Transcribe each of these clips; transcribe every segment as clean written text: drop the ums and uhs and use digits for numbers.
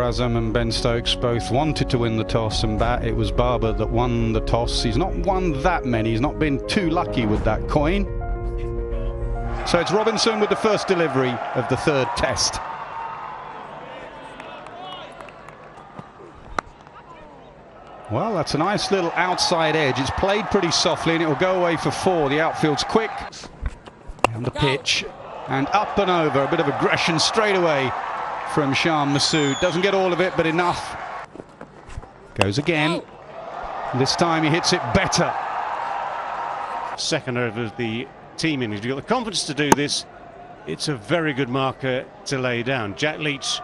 Azam and Ben Stokes both wanted to win the toss and bat. It was Babar that won the toss. He's not won that many. He's not been too lucky with that coin. So it's Robinson with the first delivery of the third test. Well, that's a nice little outside edge. It's played pretty softly and it will go away for 4. The outfield's quick. On the pitch and up and over. A bit of aggression straight away from Shan Masood. Doesn't get all of it, but enough. Goes again. This time he hits it better. Second over of the team innings. You've got the confidence to do this. It's a very good marker to lay down. Jack Leach.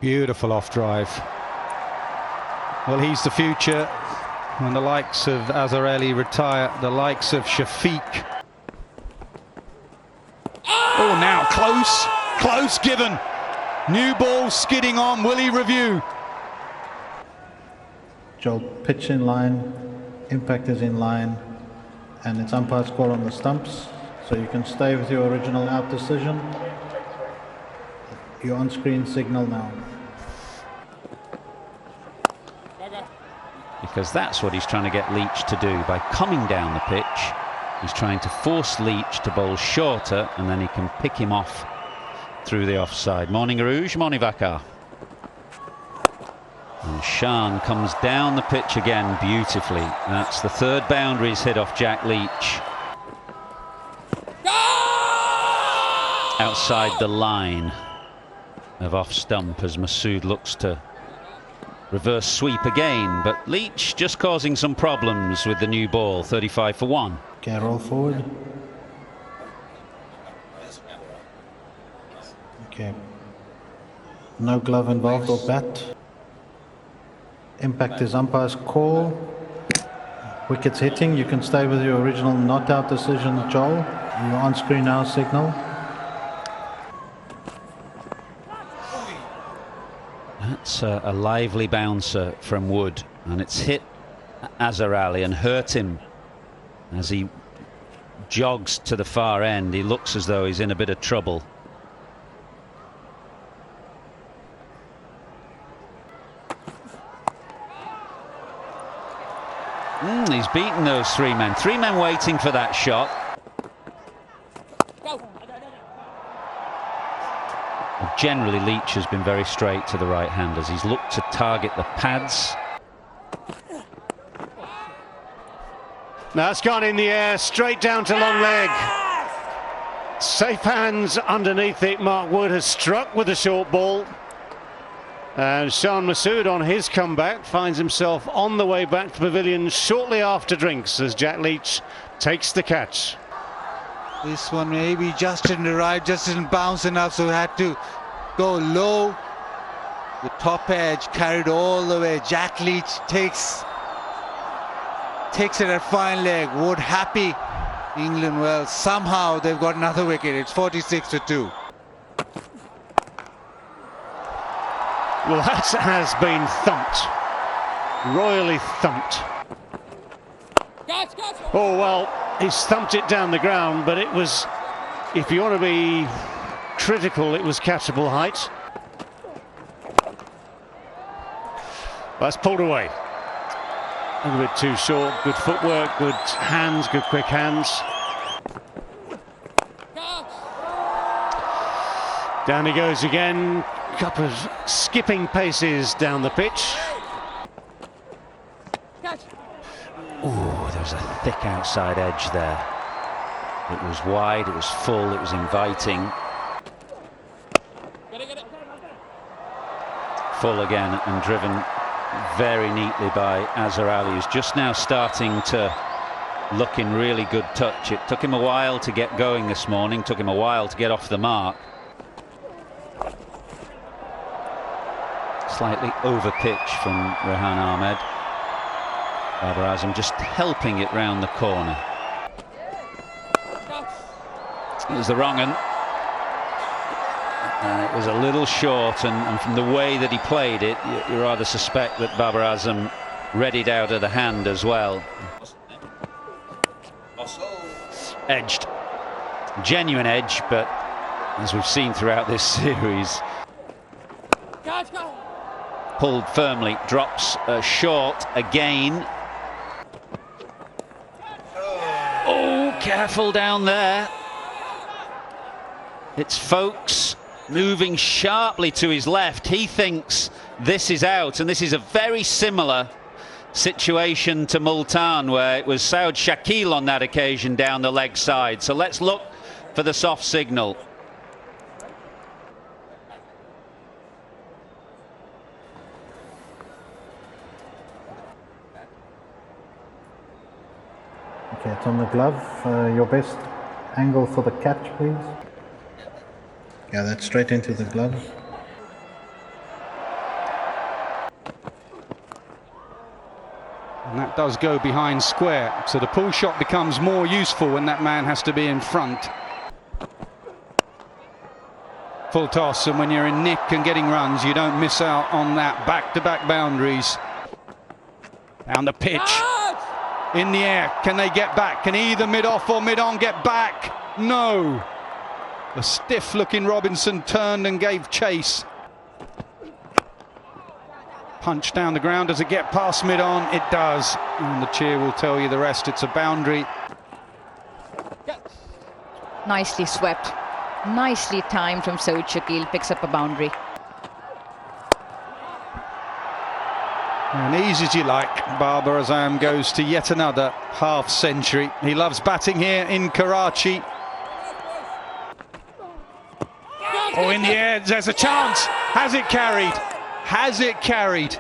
Beautiful off drive. Well, he's the future. When the likes of Azhar Ali retire, the likes of Shafiq. Oh, now close given. New ball skidding on. Will he review? Joel, pitch in line, impact is in line, and it's umpire's call on the stumps. So you can stay with your original out decision. Your on-screen signal now. Because that's what he's trying to get Leach to do. By coming down the pitch, he's trying to force Leach to bowl shorter, and then he can pick him off through the offside. Morning Rouge, morning Vakar. And Shan comes down the pitch again beautifully. That's the third boundary he's hit off Jack Leach. Outside the line of off stump as Masood looks to reverse sweep again, but Leach just causing some problems with the new ball. 35 for 1. Okay, roll forward. Okay. No glove involved or bat. Impact is umpire's call. Wickets hitting. You can stay with your original not out decision, Joel. Your on-screen now signal. That's a lively bouncer from Wood, and it's hit Azhar Ali and hurt him as he jogs to the far end. He looks as though he's in a bit of trouble. He's beaten those 3 men. 3 men waiting for that shot. Generally, Leach has been very straight to the right-handers. He's looked to target the pads. Now it's gone in the air, straight down to long leg. Safe hands underneath it. Mark Wood has struck with a short ball. And Shan Masood on his comeback finds himself on the way back to pavilion shortly after drinks as Jack Leach takes the catch. This one maybe just didn't arrive, just didn't bounce enough, so had to go low. The top edge carried all the way. Jack Leach takes it at fine leg. Wood happy. England, well, somehow they've got another wicket. It's 46 for 2. Well, that has been thumped. Royally thumped. Oh, well, he's thumped it down the ground, but it was, if you want to be critical, it was catchable height. That's pulled away. A little bit too short. Good footwork, good hands, good quick hands. Down he goes again. Couple of skipping paces down the pitch. Oh, there's a thick outside edge there. It was wide, it was full, it was inviting. Full again and driven very neatly by Azhar Ali, who's just now starting to look in really good touch. It took him a while to get going this morning, took him a while to get off the mark. Slightly over pitch from Rehan Ahmed. Babar Azam just helping it round the corner. It was the wrong one. It was a little short, and from the way that he played it, you rather suspect that Babar Azam read it out of the hand as well. Edged. Genuine edge, but as we've seen throughout this series, Pulled firmly, drops short again. Oh, careful down there. It's Folkes moving sharply to his left. He thinks this is out, and this is a very similar situation to Multan, where it was Saud Shakil on that occasion down the leg side. So let's look for the soft signal. Okay, it's on the glove. Your best angle for the catch, please. Yeah, that's straight into the glove. And that does go behind square, so the pull shot becomes more useful when that man has to be in front. Full toss, and when you're in nick and getting runs, you don't miss out on that back-to-back boundaries. Down the pitch, in the air, can they get back? Can either mid-off or mid-on get back? No. The stiff-looking Robinson turned and gave chase. Punch down the ground. Does it get past mid-on? It does. And the cheer will tell you the rest. It's a boundary. Nicely swept. Nicely timed from Saud Shakil. Picks up a boundary. And easy as you like. Babar Azam goes to yet another half century. He loves batting here in Karachi. Oh, in the air, there's a chance. Has it carried? Has it carried?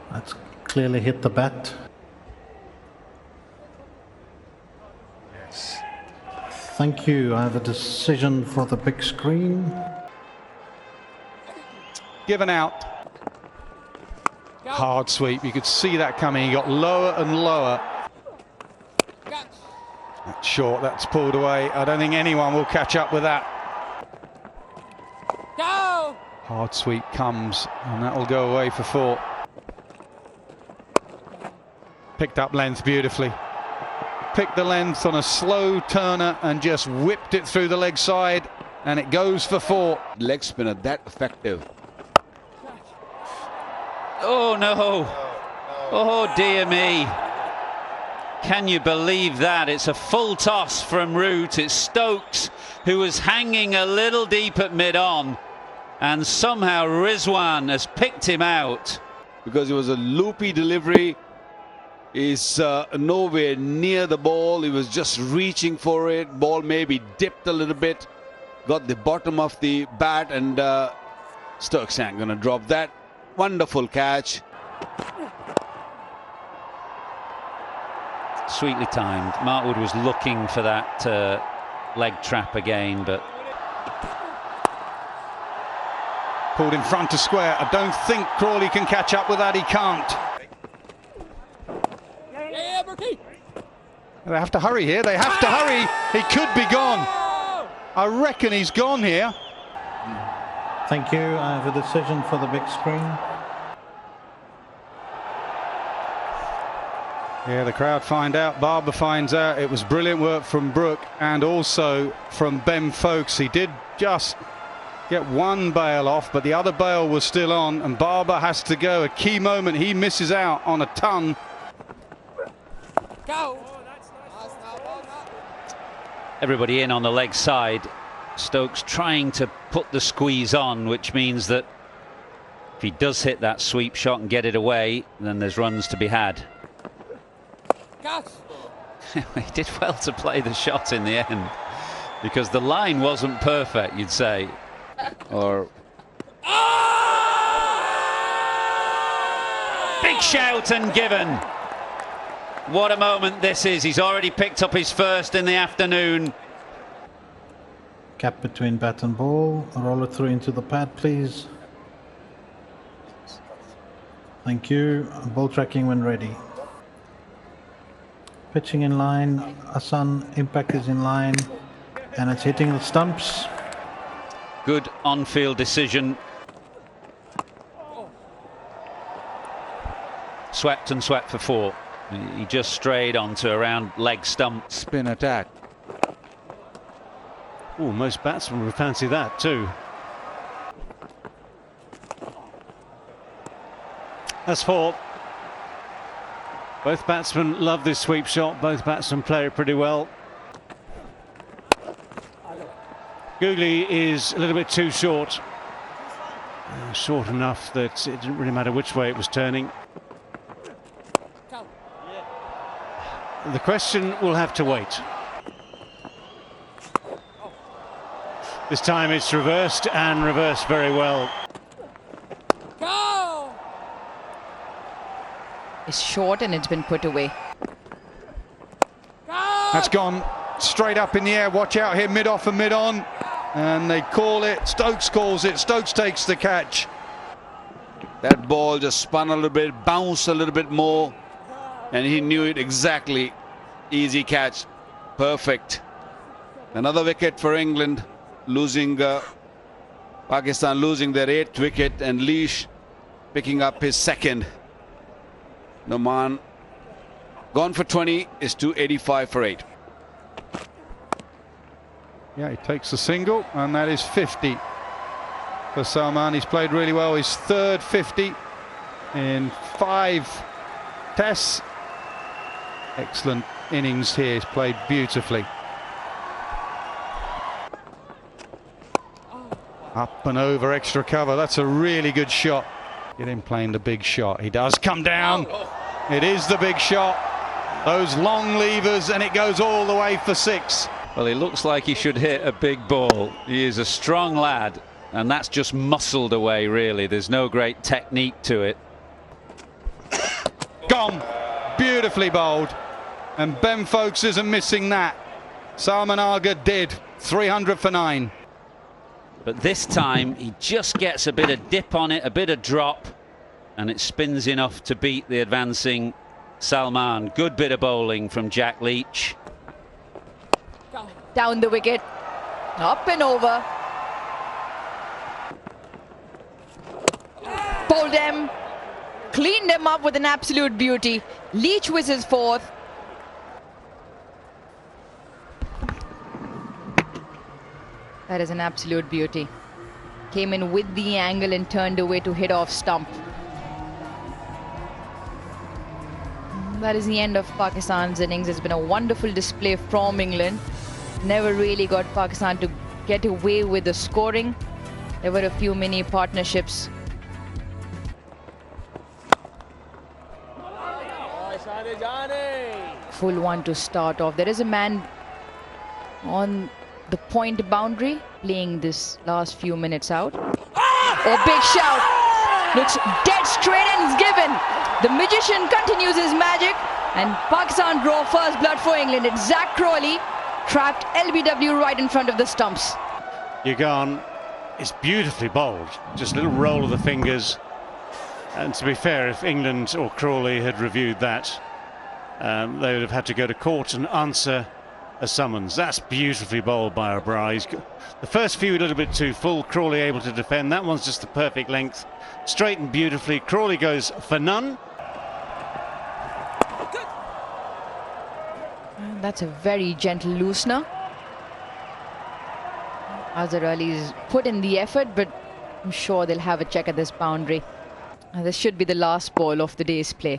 That's clearly hit the bat. Yes. Thank you. I have a decision for the big screen. Given out. Hard sweep. You could see that coming. He got lower and lower. That's short. That's pulled away. I don't think anyone will catch up with that. Go! Hard sweep comes, and that will go away for 4. Picked up length beautifully. Picked the length on a slow turner and just whipped it through the leg side, and it goes for 4. Leg spinner that effective. Oh no. Oh dear me. Can you believe that? It's a full toss from Root. It's Stokes who was hanging a little deep at mid-on, and somehow Rizwan has picked him out. Because it was a loopy delivery. He's nowhere near the ball. He was just reaching for it. Ball maybe dipped a little bit. Got the bottom of the bat, and Stokes ain't going to drop that. Wonderful catch. Sweetly timed. Mark Wood was looking for that leg trap again, but Pulled in front of square. I don't think Crawley can catch up with that. He can't. They have to hurry here. They have to hurry. He could be gone. I reckon he's gone here. Thank you. I have a decision for the big screen. Yeah, the crowd find out. Barber finds out. It was brilliant work from Brook and also from Ben Folkes. He did just get one bail off, but the other bail was still on, and Barber has to go. A key moment. He misses out on a ton. Go! everybody in on the leg side. Stokes trying to put the squeeze on, which means that if he does hit that sweep shot and get it away, then there's runs to be had. He did well to play the shot in the end, because the line wasn't perfect, you'd say. Or big shout and given. What a moment this is. He's already picked up his first in the afternoon. Gap between bat and ball. Roll it through into the pad, please. Thank you. Ball tracking when ready. Pitching in line. Asan, impact is in line. And it's hitting the stumps. Good on-field decision. Swept and swept for four. He just strayed onto around leg stump. Spin attack. Oh, most batsmen would fancy that too. That's 4. Both batsmen love this sweep shot. Both batsmen play it pretty well. Googly is a little bit too short. Short enough that it didn't really matter which way it was turning. The question will have to wait. This time it's reversed, and reversed very well. It's short and it's been put away. That's gone straight up in the air. Watch out here, mid-off and mid-on. And they call it. Stokes calls it. Stokes takes the catch. That ball just spun a little bit, bounced a little bit more, and he knew it exactly. Easy catch. Perfect. Another wicket for England, losing Pakistan losing their 8th wicket, and Leash picking up his 2nd. Noman gone for 20, is 285 for 8. Yeah, he takes the single, and that is 50 for Salman. He's played really well. His 3rd 50 in 5 tests. Excellent innings here. He's played beautifully. Up and over, extra cover. That's a really good shot. Get him playing the big shot. He does come down. It is the big shot. Those long levers, and it goes all the way for 6. Well, he looks like he should hit a big ball. He is a strong lad, and that's just muscled away, really. There's no great technique to it. Gone. Beautifully bowled. And Ben Folkes isn't missing that. Salman Aga did. 300 for 9. But this time, he just gets a bit of dip on it, a bit of drop, and it spins enough to beat the advancing Salman. Good bit of bowling from Jack Leach. Down the wicket. Up and over. Bowled them. Cleaned them up with an absolute beauty. Leach was his 4th. That is an absolute beauty. Came in with the angle and turned away to hit off stump. That is the end of Pakistan's innings. It's been a wonderful display from England. Never really got Pakistan to get away with the scoring. There were a few mini partnerships. Full one to start off. There is a man on the point boundary playing this last few minutes out. Oh, big shout. Looks dead straight and it's given. The magician continues his magic, and Pakistan draw first blood for England. It's Zach Crawley trapped LBW right in front of the stumps. Yugan is beautifully bowled. Just a little roll of the fingers. And to be fair, if England or Crawley had reviewed that, they would have had to go to court and answer a summons. That's beautifully bowled by O'Brien. The first few a little bit too full. Crawley able to defend. That one's just the perfect length. Straightened beautifully. Crawley goes for none. That's a very gentle loosener. Azhar Ali's put in the effort, but I'm sure they'll have a check at this boundary. This should be the last ball of the day's play.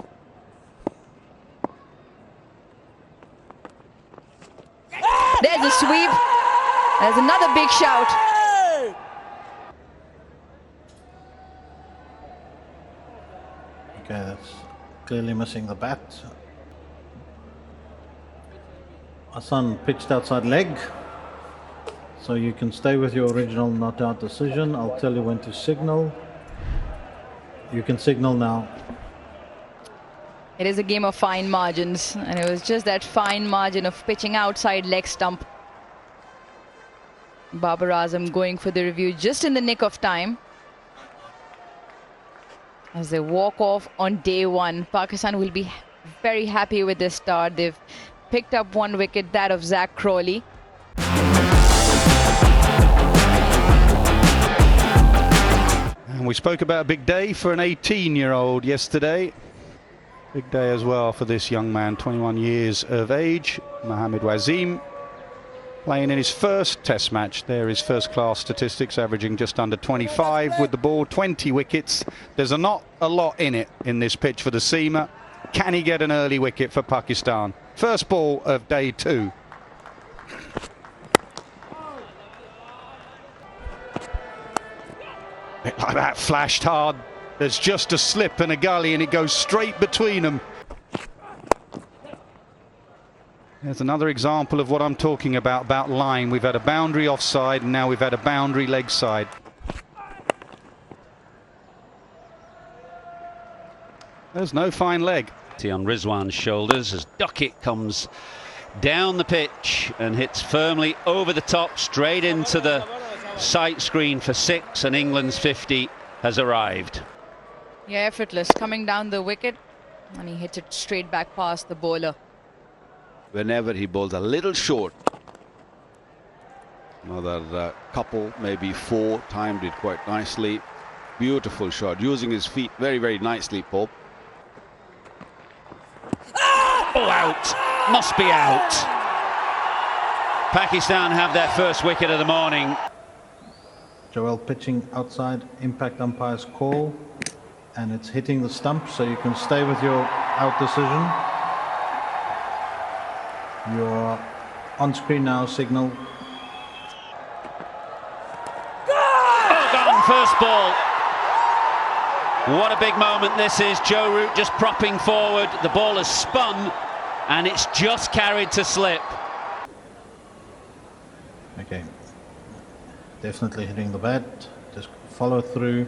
There's a sweep. There's another big shout. Okay, that's clearly missing the bat. Hassan pitched outside leg. So you can stay with your original not out decision. I'll tell you when to signal. You can signal now. It is a game of fine margins, and it was just that fine margin of pitching outside leg stump. Babar Azam going for the review just in the nick of time. As they walk off on day 1, Pakistan will be very happy with this start. They've picked up 1 wicket, that of Zach Crawley. And we spoke about a big day for an 18-year-old yesterday. Big day as well for this young man, 21 years of age, Mohammad Wasim. Playing in his first Test match. There is first-class statistics, averaging just under 25 with the ball, 20 wickets. There's not a lot in it in this pitch for the seamer. Can he get an early wicket for Pakistan? First ball of day 2. Bit like that, flashed hard. There's just a slip and a gully and it goes straight between them. There's another example of what I'm talking about line. We've had a boundary offside and now we've had a boundary leg side. There's no fine leg. On Rizwan's shoulders as Duckett comes down the pitch and hits firmly over the top, straight into the sight screen for 6, and England's 50 has arrived. Yeah, effortless, coming down the wicket, and he hits it straight back past the bowler. Whenever he bowls a little short, another couple, maybe 4, timed it quite nicely. Beautiful shot, using his feet very, very nicely, Pope. Oh, out. Must be out. Pakistan have their first wicket of the morning. Joel pitching outside, impact umpire's call, and it's hitting the stump, so you can stay with your out decision. Your on-screen now signal. Oh, gone, first ball. What a big moment this is. Joe Root just propping forward. The ball has spun and it's just carried to slip. Okay, definitely hitting the bat. Just follow through.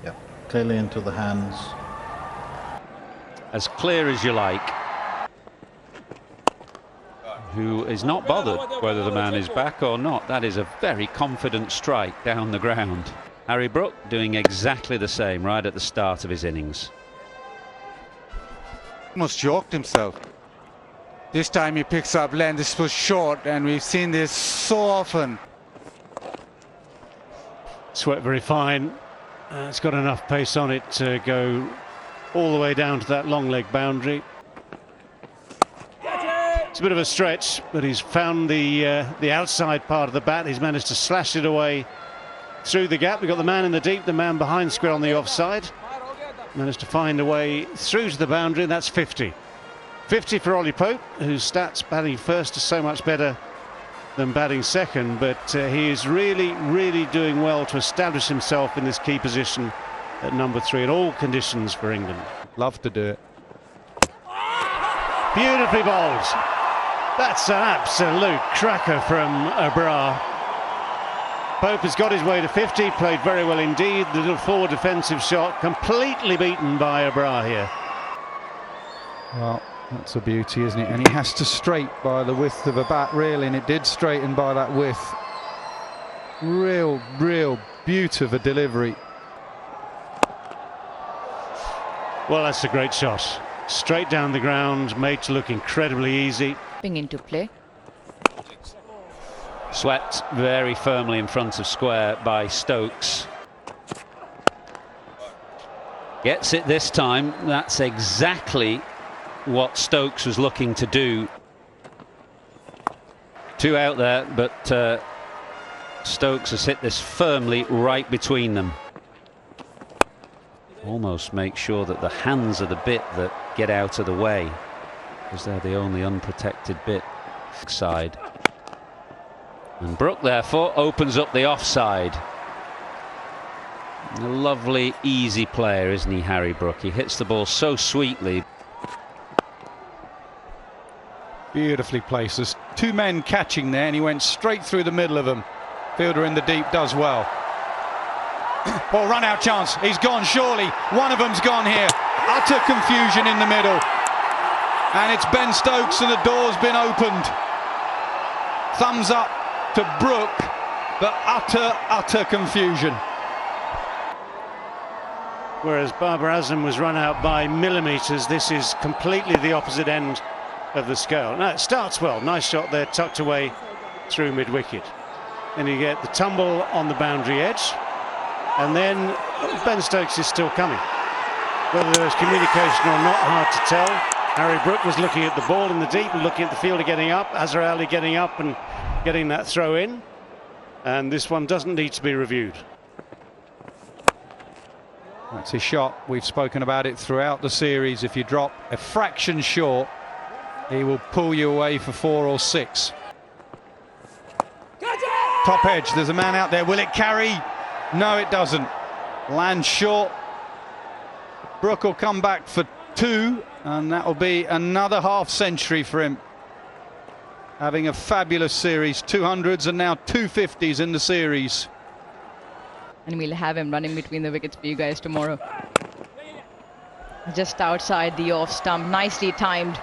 Yep, clearly into the hands. As clear as you like. Who is not bothered whether the man is back or not. That is a very confident strike down the ground. Harry Brook doing exactly the same right at the start of his innings. Almost choked himself. This time he picks up length. This was short, and we've seen this so often. Swept very fine. It's got enough pace on it to go all the way down to that long leg boundary. It's a bit of a stretch, but he's found the outside part of the bat. He's managed to slash it away through the gap. We've got the man in the deep, the man behind square on the offside. Managed to find a way through to the boundary, and that's 50. 50 for Ollie Pope, whose stats batting first are so much better than batting second, but he is really, really doing well to establish himself in this key position at number 3 in all conditions for England. Love to do it. Beautifully bowled. That's an absolute cracker from Abrar. Pope has got his way to 50, played very well indeed. The little forward defensive shot, completely beaten by Abrar here. Well, that's a beauty, isn't it? And he has to straight by the width of a bat, really, and it did straighten by that width. Real beauty of a delivery. Well, that's a great shot. Straight down the ground, made to look incredibly easy. Into play. Swept very firmly in front of square by Stokes. Gets it this time. That's exactly what Stokes was looking to do. 2 out there, but Stokes has hit this firmly right between them. Almost make sure that the hands are the bit that get out of the way, because they're the only unprotected bit side. And Brook therefore opens up the offside. A lovely easy player, isn't he, Harry Brook? He hits the ball so sweetly. Beautifully placed. There's 2 men catching there and he went straight through the middle of them. Fielder in the deep does well. Ball run out chance. He's gone surely. One of them's gone here. Utter confusion in the middle. And it's Ben Stokes and the door's been opened. Thumbs up to Brook, but utter confusion. Whereas Babar Azam was run out by millimetres, this is completely the opposite end of the scale. Now it starts well. Nice shot there, tucked away through mid-wicket. And you get the tumble on the boundary edge. And then Ben Stokes is still coming. Whether there's communication or not, hard to tell. Harry Brook was looking at the ball in the deep and looking at the fielder getting up. Azhar Ali getting up and getting that throw in. And this one doesn't need to be reviewed. That's his shot. We've spoken about it throughout the series. If you drop a fraction short, he will pull you away for 4 or 6. Top edge, there's a man out there. Will it carry? No, it doesn't. Lands short. Brook will come back for 2, and that will be another half century for him. Having a fabulous series, 200s and now 250s in the series. And we'll have him running between the wickets for you guys tomorrow. Just outside the off stump, nicely timed.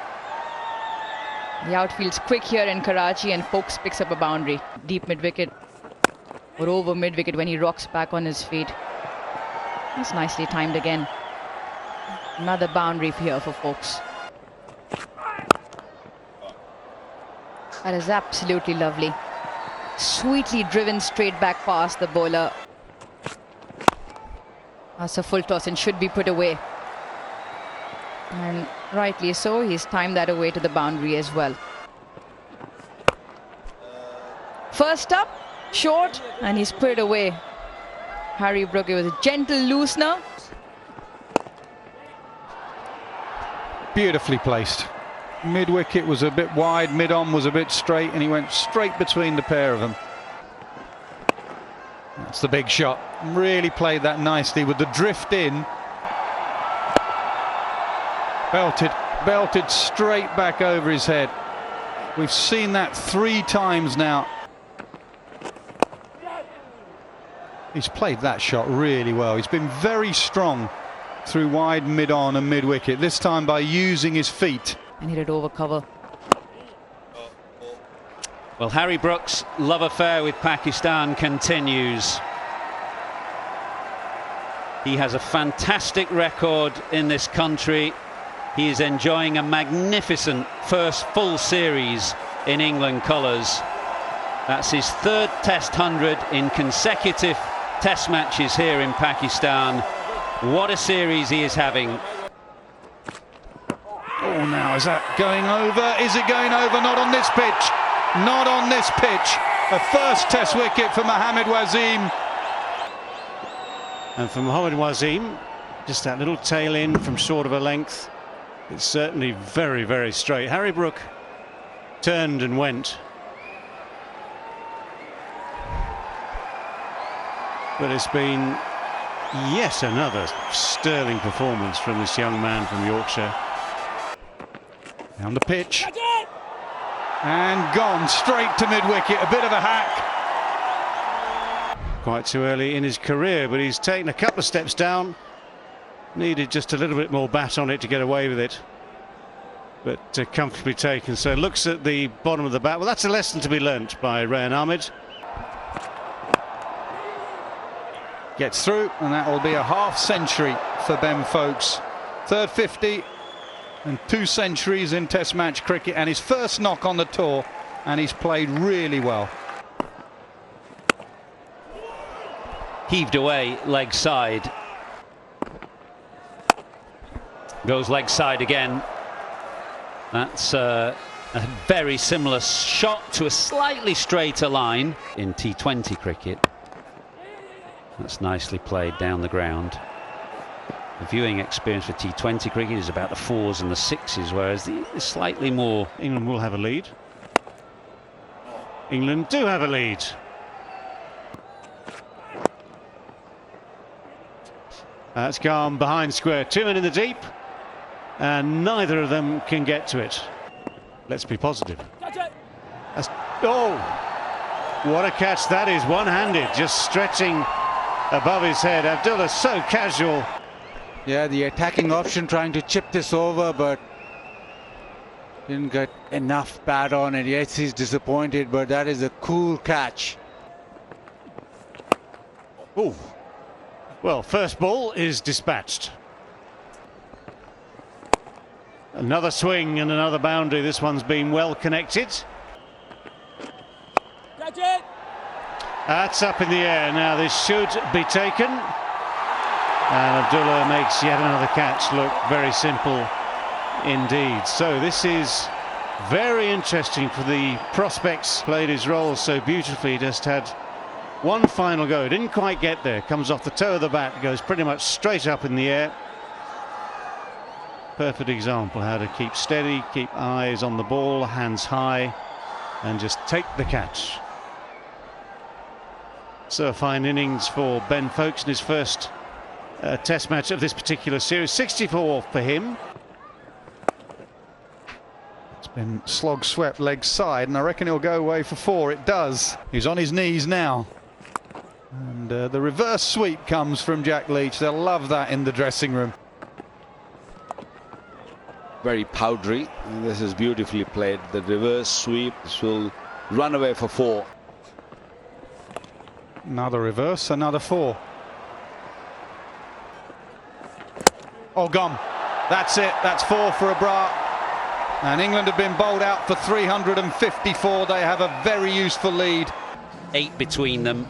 The outfield's quick here in Karachi, and Foakes picks up a boundary. Deep mid-wicket, or over mid-wicket when he rocks back on his feet. That's nicely timed again. Another boundary here for Foakes. That is absolutely lovely. Sweetly driven straight back past the bowler. That's a full toss and should be put away. And rightly so, he's timed that away to the boundary as well. First up, short, and he's put it away. Harry Brook, it was a gentle loosener. Beautifully placed. Mid-wicket was a bit wide, mid-on was a bit straight, and he went straight between the pair of them. That's the big shot. Really played that nicely with the drift in. Belted straight back over his head. We've seen that 3 times now. He's played that shot really well. He's been very strong through wide, mid-on and mid-wicket, this time by using his feet. And hit it over cover. Well, Harry Brook's love affair with Pakistan continues. He has a fantastic record in this country. He is enjoying a magnificent first full series in England colours. That's his 3rd Test 100 in consecutive Test matches here in Pakistan. What a series he is having. Oh, now is that going over? Is it going over? Not on this pitch. Not on this pitch. A first Test wicket for Mohammad Waseem. And for Mohammad Waseem, just that little tail in from short of a length. It's certainly very, very straight. Harry Brook turned and went. But it's been yet another sterling performance from this young man from Yorkshire. Down the pitch. And gone straight to mid-wicket. A bit of a hack. Quite too early in his career, but he's taken a couple of steps down. Needed just a little bit more bat on it to get away with it. But comfortably taken. So looks at the bottom of the bat. Well, that's a lesson to be learnt by Rayan Ahmed. Gets through, and that will be a half century for Ben Foakes. 3rd 50 and 2 centuries in Test match cricket, and his first knock on the tour, and he's played really well. Heaved away, leg side. Goes leg side again. That's a very similar shot to a slightly straighter line in T20 cricket. That's nicely played down the ground. The viewing experience for T20 cricket is about the 4s and the 6s, whereas the slightly more... England will have a lead. England do have a lead. That's gone behind square. 2 men in the deep, and neither of them can get to it. Let's be positive. Oh, what a catch that is, one-handed, just stretching above his head. Abdullah so casual. Yeah, the attacking option trying to chip this over, but didn't get enough bat on it. Yes, he's disappointed, but that is a cool catch. Oh, well, first ball is dispatched. Another swing and another boundary. This one's been well connected. Catch it. That's up in the air. Now this should be taken. And Abdullah makes yet another catch look very simple indeed. So this is very interesting for the prospects. Played his role so beautifully, just had one final go, didn't quite get there, comes off the toe of the bat, goes pretty much straight up in the air. Perfect example how to keep steady, keep eyes on the ball, hands high, and just take the catch. So a fine innings for Ben Foakes in his first test match of this particular series. 64 for him. It's been slog swept leg side, and I reckon he'll go away for 4. It does. He's on his knees now. And the reverse sweep comes from Jack Leach. They'll love that in the dressing room. Very powdery. And this is beautifully played. The reverse sweep. This will run away for 4. Another reverse, another 4. Oh, gone. That's it. That's 4 for Abra. And England have been bowled out for 354. They have a very useful lead. 8 between them,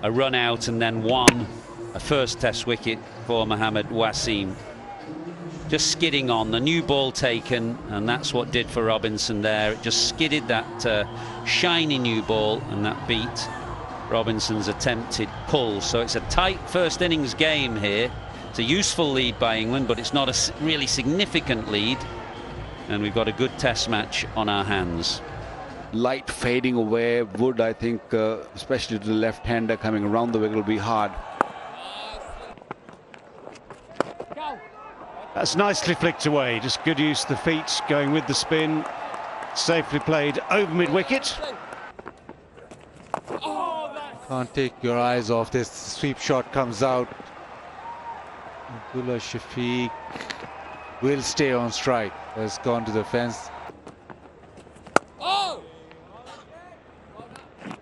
a run out, and then 1, a first test wicket for Mohammad Wasim. Just skidding on, the new ball taken, and that's what did for Robinson there. It just skidded that shiny new ball, and that beat Robinson's attempted pull. So it's a tight first innings game here. It's a useful lead by England, but it's not a really significant lead, and we've got a good test match on our hands. Light fading away. Wood, I think, especially to the left-hander coming around the wicket, will be hard. That's nicely flicked away. Just good use of the feet, going with the spin. Safely played over mid-wicket. Can't take your eyes off this. Sweep shot comes out. Abdullah Shafiq will stay on strike. Has gone to the fence.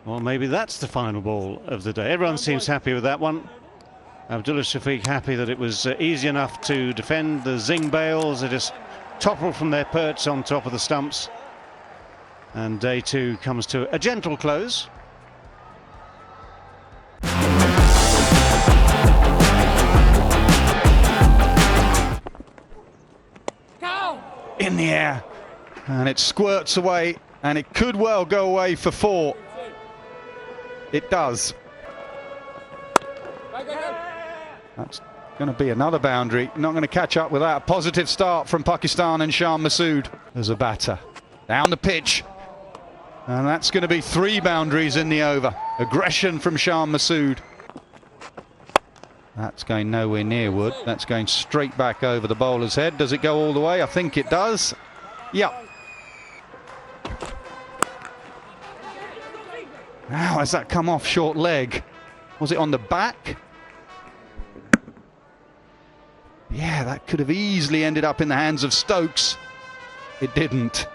Well, maybe that's the final ball of the day. Everyone seems happy with that one. Abdullah Shafiq happy that it was easy enough to defend. The Zing Bales, they just topple from their perch on top of the stumps. And day 2 comes to a gentle close. In the air, and it squirts away, and it could well go away for 4. It does. That's going to be another boundary. Not going to catch up with that. A positive start from Pakistan and Shan Masood as a batter. Down the pitch, and that's going to be 3 boundaries in the over. Aggression from Shan Masood. That's going nowhere near Wood. That's going straight back over the bowler's head. Does it go all the way? I think it does. Yep. How has that come off short leg? Was it on the back? Yeah, that could have easily ended up in the hands of Stokes. It didn't.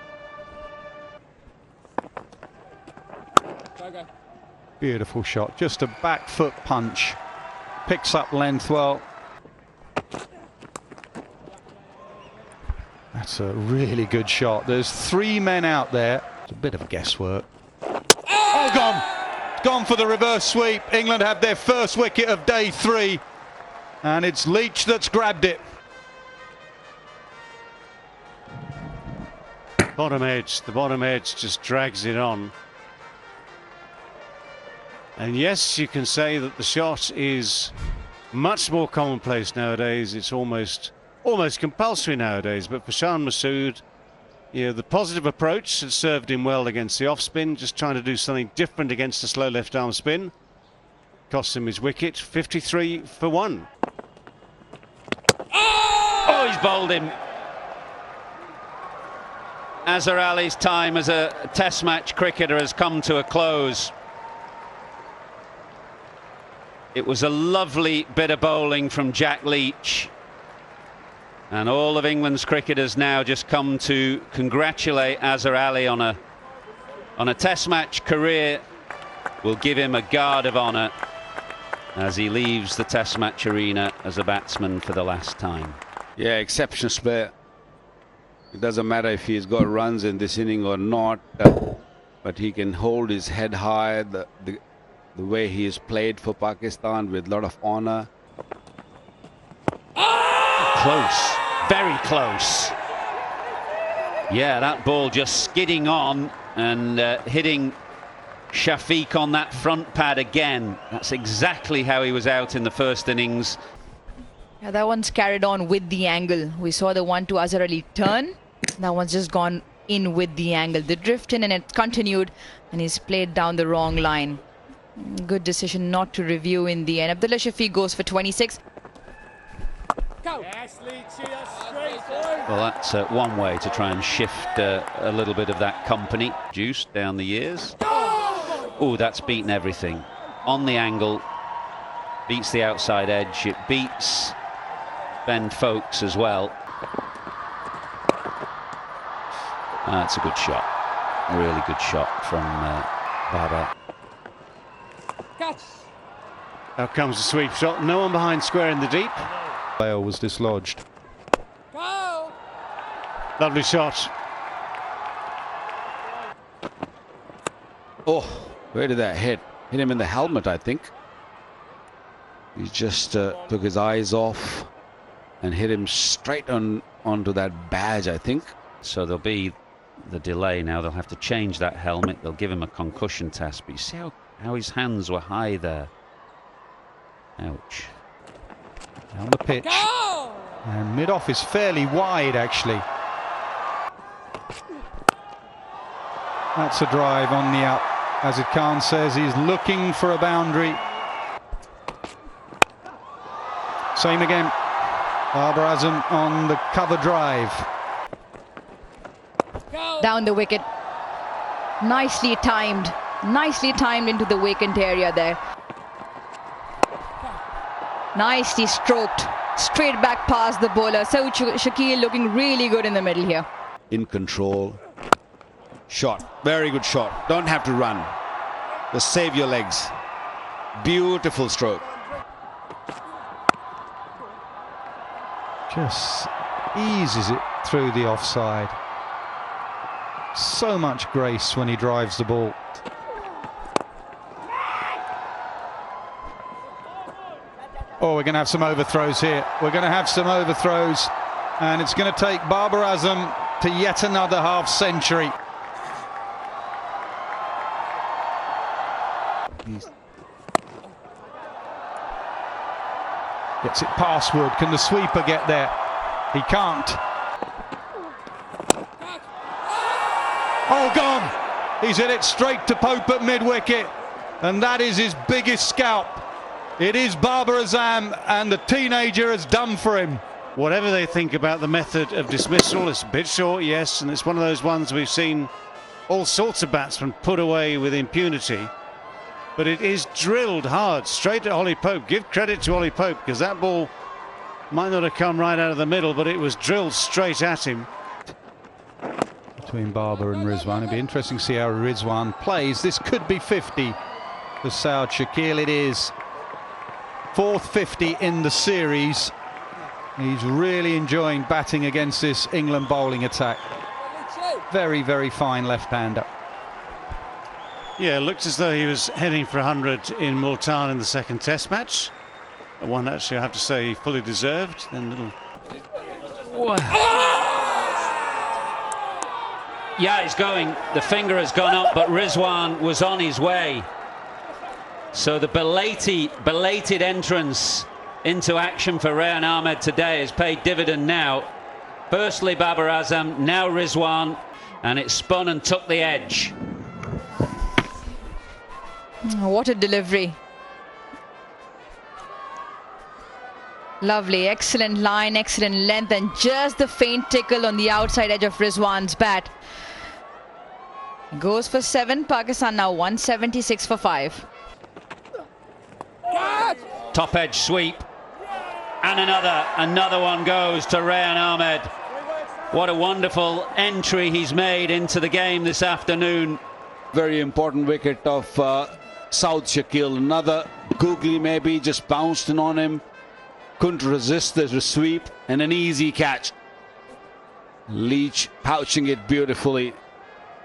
Beautiful shot. Just a back foot punch. Picks up length well. That's a really good shot. There's 3 men out there. It's a bit of guesswork. Oh, gone! Gone for the reverse sweep. England have their first wicket of day 3. And it's Leach that's grabbed it. Bottom edge. The bottom edge just drags it on. And yes, you can say that the shot is much more commonplace nowadays. It's almost compulsory nowadays. But for Shan Masood, you know, the positive approach had served him well against the off spin. Just trying to do something different against the slow left arm spin. Cost him his wicket. 53 for 1. Oh, he's bowled him. Azhar Ali's time as a test match cricketer has come to a close. It was a lovely bit of bowling from Jack Leach. And all of England's cricketers now just come to congratulate Azhar Ali on a test match career. We'll give him a guard of honour as he leaves the test match arena as a batsman for the last time. Yeah, exceptional player. It doesn't matter if he's got runs in this inning or not, but he can hold his head high. The way he has played for Pakistan with a lot of honour. Close, very close. Yeah, that ball just skidding on and hitting Shafiq on that front pad again. That's exactly how he was out in the first innings. Yeah, that one's carried on with the angle. We saw the one to Azhar Ali turn. That one's just gone in with the angle. The drift in and it continued, and he's played down the wrong line. Good decision not to review in the end. Abdullah Shafiq goes for 26. Well, that's one way to try and shift a little bit of that company. Juice down the years. Oh, that's beaten everything. On the angle, beats the outside edge. It beats Ben Folkes as well. That's a good shot. Really good shot from Babar. Now comes the sweep shot. No one behind square in the deep. Player was dislodged. Lovely shot. Oh, where did that hit? Hit him in the helmet, I think. He just took his eyes off and hit him straight onto that badge, I think. So there'll be the delay now. They'll have to change that helmet. They'll give him a concussion test. But you see how his hands were high there. Ouch. Down the pitch. And mid-off is fairly wide, actually. That's a drive on the up. Azad Khan says he's looking for a boundary. Same again. Babar Azam on the cover drive. Down the wicket. Nicely timed. Nicely timed into the vacant area there. Nicely stroked. Straight back past the bowler. So Shakil looking really good in the middle here. In control. Shot. Very good shot. Don't have to run. Just save your legs. Beautiful stroke. Just eases it through the offside. So much grace when he drives the ball. Oh, we're going to have some overthrows here. We're going to have some overthrows. And it's going to take Babar Azam to yet another half-century. Gets it past Wood. Can the sweeper get there? He can't. Oh, gone! He's hit it straight to Pope at mid-wicket. And that is his biggest scalp. It is Babar Azam, and the teenager has done for him. Whatever they think about the method of dismissal, it's a bit short, yes, and it's one of those ones we've seen all sorts of batsmen put away with impunity. But it is drilled hard, straight at Ollie Pope. Give credit to Ollie Pope, because that ball might not have come right out of the middle, but it was drilled straight at him. Between Babar and Rizwan. It'll be interesting to see how Rizwan plays. This could be 50 for Saud Shakil. It is. Fourth 50 in the series. He's really enjoying batting against this England bowling attack. Very, very fine left-hander. Yeah, looked as though he was heading for 100 in Multan in the second test match. One actually, I have to say, fully deserved. Then little... Yeah, he's going. The finger has gone up, but Rizwan was on his way. So the belated entrance into action for Rayan Ahmed today has paid dividend now. Firstly Babar Azam, now Rizwan, and it spun and took the edge. What a delivery. Lovely, excellent line, excellent length, and just the faint tickle on the outside edge of Rizwan's bat. Goes for 7. Pakistan now 176 for 5. Top edge sweep, and another one goes to Rayan Ahmed. What a wonderful entry he's made into the game this afternoon. Very important wicket of Saud Shakil. Another googly maybe, just bounced in on him. Couldn't resist the sweep, and an easy catch. Leach pouching it beautifully.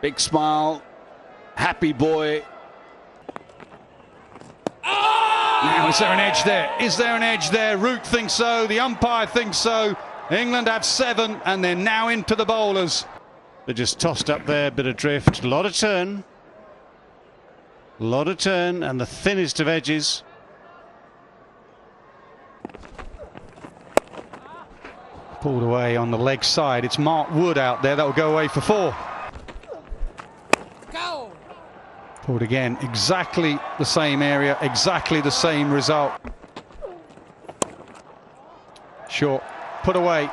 Big smile, happy boy. Now, is there an edge there? Is there an edge there? Root thinks so. The umpire thinks so. England have 7, and they're now into the bowlers. They're just tossed up there, bit of drift, a lot of turn. A lot of turn and the thinnest of edges. Pulled away on the leg side. It's Mark Wood out there. That will go away for 4. Go! Pulled again. Exactly the same area. Exactly the same result. Short. Put away.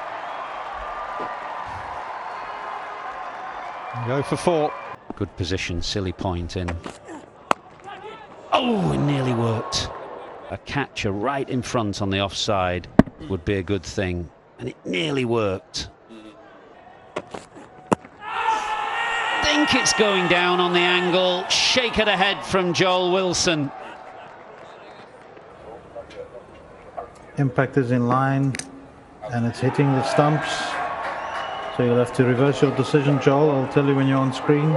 Go for 4. Good position, silly point in. Oh, it nearly worked. A catcher right in front on the offside would be a good thing. And it nearly worked. Think it's going down on the angle. Shake it ahead from Joel Wilson. Impact is in line and it's hitting the stumps. So you'll have to reverse your decision, Joel. I'll tell you when you're on screen.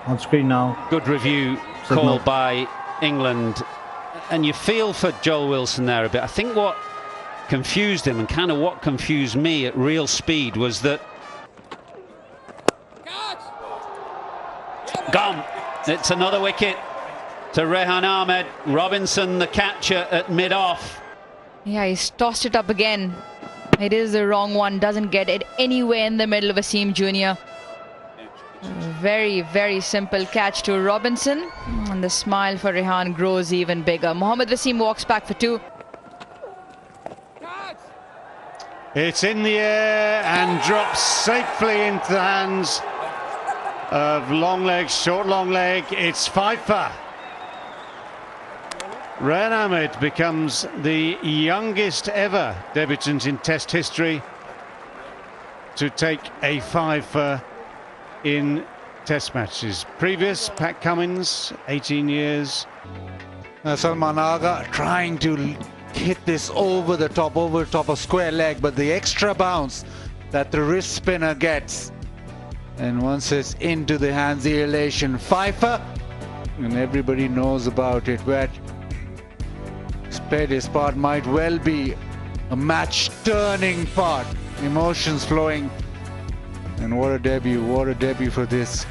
On screen now. Good review called by England. And you feel for Joel Wilson there a bit. I think what confused him, and kind of what confused me at real speed, was that gone. It's another wicket to Rehan Ahmed. Robinson, the catcher, at mid-off. Yeah, he's tossed it up again. It is the wrong one. Doesn't get it anywhere in the middle of Wasim Jr. Very, very simple catch to Robinson. And the smile for Rehan grows even bigger. Mohammad Wasim walks back for 2. It's in the air and drops safely into the hands of long leg, short long leg. It's 5 for. Rehan Ahmed becomes the youngest ever debutant in Test history to take a 5 for in Test matches. Previous, Pat Cummins, 18 years. Salman Agha trying to hit this over the top of square leg, but the extra bounce that the wrist spinner gets, and once it's into the hands, the elation. Pfeiffer, and everybody knows about it, but this part might well be a match turning part. Emotions flowing, and what a debut for this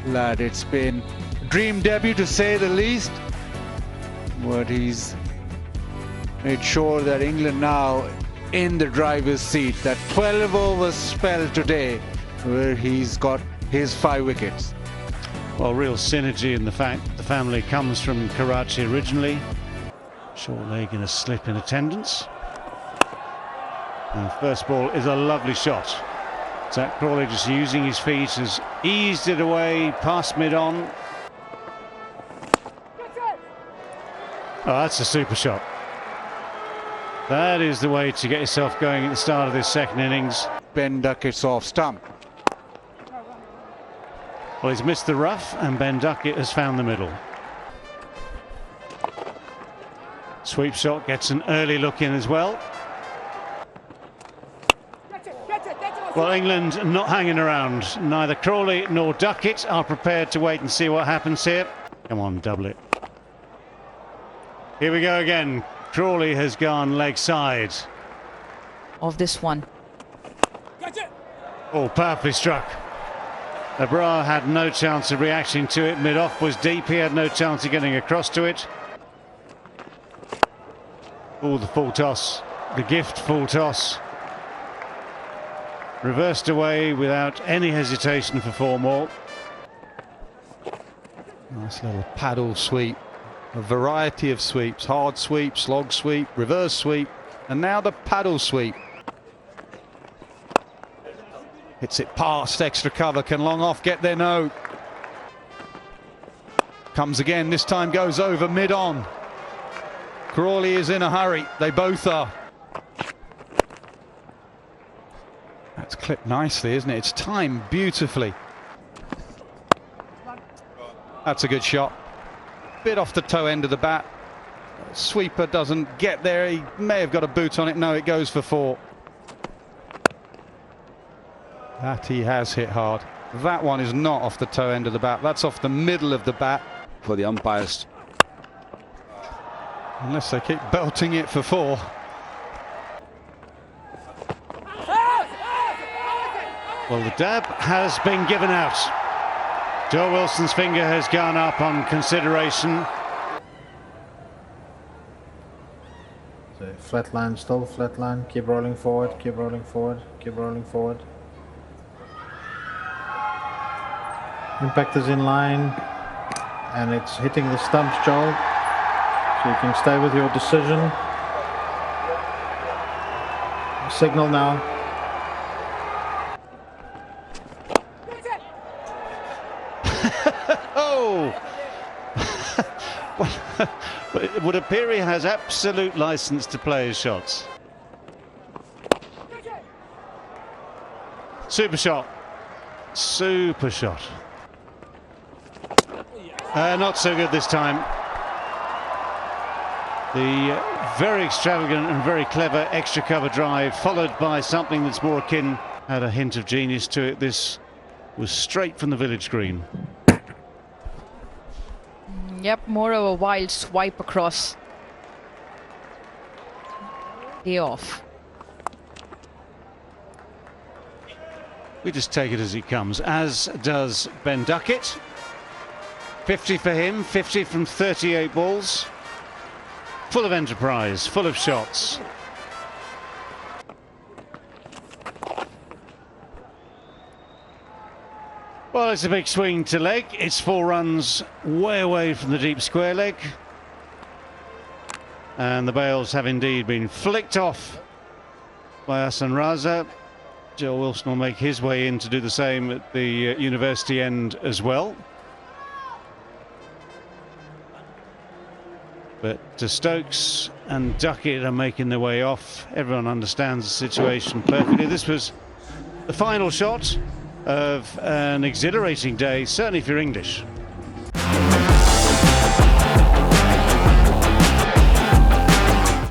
lad. It's been a dream debut to say the least, but he's made sure that England now in the driver's seat. That 12 overs spell today where he's got his 5 wickets. Well, real synergy in the fact that the family comes from Karachi originally. Short leg in a slip in attendance. And the first ball is a lovely shot. Zach Crawley just using his feet has eased it away past mid-on. Oh, that's a super shot. That is the way to get yourself going at the start of this second innings. Ben Duckett's off stump. Well, he's missed the rough and Ben Duckett has found the middle. Sweep shot gets an early look in as well. Well, England not hanging around. Neither Crawley nor Duckett are prepared to wait and see what happens here. Come on, double it. Here we go again. Crawley has gone leg side. Of this one. Oh, powerfully struck. Abrar had no chance of reacting to it. Mid-off was deep. He had no chance of getting across to it. Oh, the full toss. The gift full toss. Reversed away without any hesitation for 4 more. Nice little paddle sweep. A variety of sweeps. Hard sweep, slog sweep, reverse sweep, and now the paddle sweep. Hits it past extra cover. Can long off get there? No. Comes again. This time goes over mid-on. Crawley is in a hurry. They both are. That's clipped nicely, isn't it? It's timed beautifully. That's a good shot. Bit off the toe end of the bat. Sweeper doesn't get there. He may have got a boot on it. No, it goes for 4. That he has hit hard. That one is not off the toe end of the bat. That's off the middle of the bat. For the umpires. Unless they keep belting it for 4. Well, the dab has been given out. Joe Wilson's finger has gone up on consideration. So flat line, still flat line. Keep rolling forward, keep rolling forward, keep rolling forward. Impact is in line, and it's hitting the stumps, Joel. So you can stay with your decision. Signal now. Oh! Well, it would appear he has absolute license to play his shots. Super shot. Super shot. Not so good this time. The very extravagant and very clever extra cover drive, followed by something that's more akin, had a hint of genius to it. This was straight from the village green. Yep, more of a wild swipe across. Day off. We just take it as he comes, as does Ben Duckett. 50 for him, 50 from 38 balls. Full of enterprise, full of shots. Well, it's a big swing to leg. It's 4 runs way away from the deep square leg. And the bails have indeed been flicked off by Arslan Ash. Joel Wilson will make his way in to do the same at the university end as well. But Stokes and Duckett are making their way off. Everyone understands the situation perfectly. This was the final shot of an exhilarating day, certainly if you're English.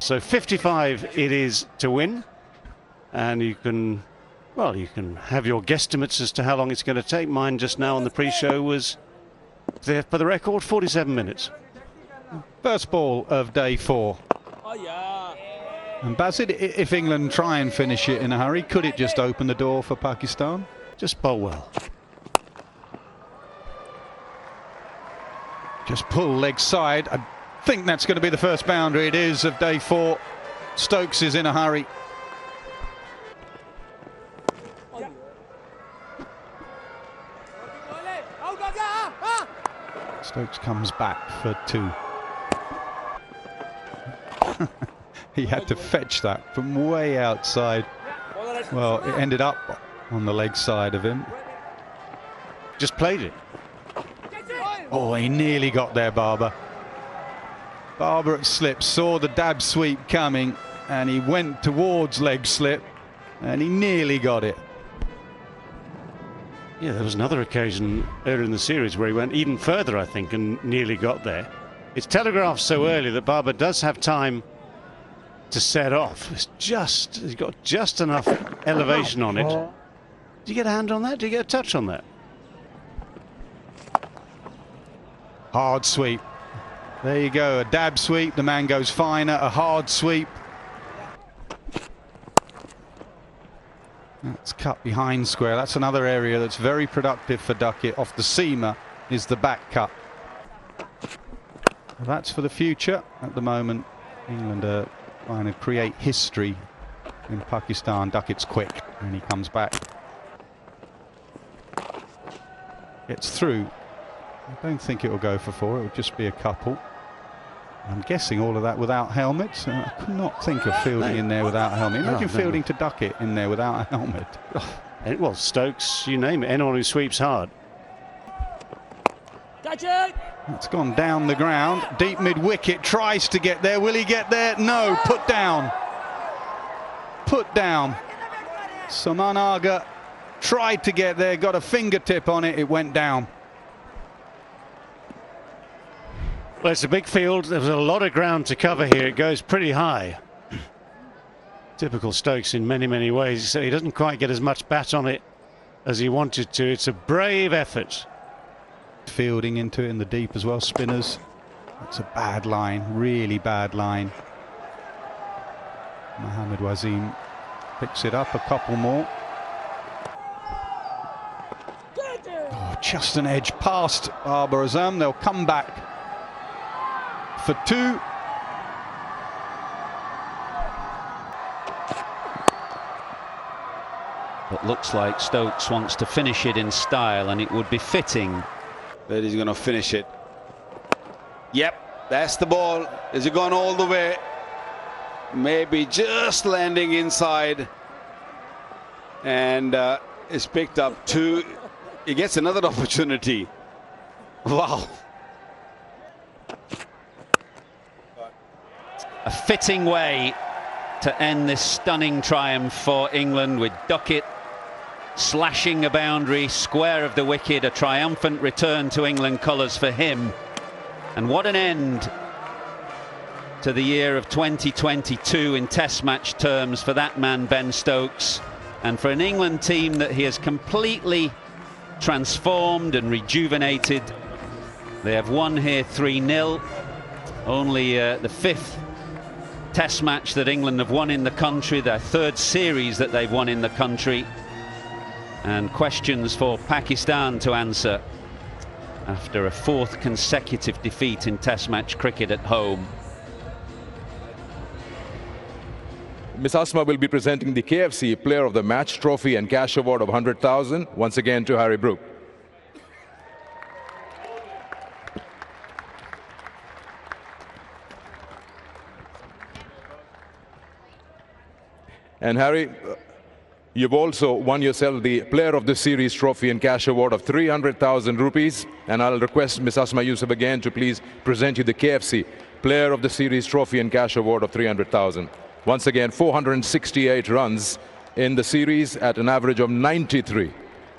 So 55 it is to win, and you can have your guesstimates as to how long it's going to take. Mine just now on the pre-show was, there for the record, 47 minutes. First ball of day 4. And Basid, if England try and finish it in a hurry, could it just open the door for Pakistan? Just bowl well. Just pull leg side. I think that's going to be the first boundary. It is of day 4. Stokes is in a hurry. Stokes comes back for 2. He had to fetch that from way outside. Well, it ended up on the leg side of him. Just played it. Oh, he nearly got there, Barber. Barber at slip saw the dab sweep coming, and he went towards leg slip, and he nearly got it. Yeah, there was another occasion earlier in the series where he went even further, I think, and nearly got there. It's telegraphed so early that Barber does have time to set off. He's got just enough elevation on it. Did you get a hand on that? Did you get a touch on that? Hard sweep. There you go, a dab sweep. The man goes finer. A hard sweep. That's cut behind square. That's another area that's very productive for Duckett. Off the seamer is the back cut. That's for the future. At the moment, England are trying to create history in Pakistan. Duckett's quick, and he comes back. Gets through. I don't think it will go for 4. It will just be a couple. I'm guessing all of that without helmets. I could not think of fielding in there without a helmet. Imagine fielding to Duckett in there without a helmet. Well, Stokes, you name it. Anyone who sweeps hard. Catch it! It's gone down the ground. Deep mid-wicket, tries to get there. Will he get there? No, put down. Put down. Saman Aga tried to get there, got a fingertip on it, it went down. Well, it's a big field. There's a lot of ground to cover here. It goes pretty high. Typical Stokes in many, many ways. So he doesn't quite get as much bat on it as he wanted to. It's a brave effort. Fielding into it in the deep as well, spinners. It's a bad line, really bad line. Mohammad Wasim picks it up, a couple more. just an edge past Babar Azam. They'll come back for 2. It looks like Stokes wants to finish it in style, and it would be fitting. But he's going to finish it. Yep, that's the ball. Is it gone all the way? Maybe just landing inside. And it's picked up 2. He gets another opportunity. Wow. A fitting way to end this stunning triumph for England, with Duckett slashing a boundary square of the wicket. A triumphant return to England colours for him. And what an end to the year of 2022 in Test match terms for that man, Ben Stokes, and for an England team that he has completely transformed and rejuvenated. They have won here 3-0. Only the 5th Test match that England have won in the country, their 3rd series that they've won in the country. And questions for Pakistan to answer after a 4th consecutive defeat in Test match cricket at home. Ms. Asma will be presenting the KFC Player of the Match trophy and cash award of 100,000 once again to Harry Brook. And Harry, you've also won yourself the Player of the Series trophy and cash award of 300,000 rupees. And I'll request Ms. Asma Yusuf again to please present you the KFC Player of the Series trophy and cash award of 300,000. Once again, 468 runs in the series at an average of 93.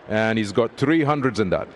And he's got 300s in that.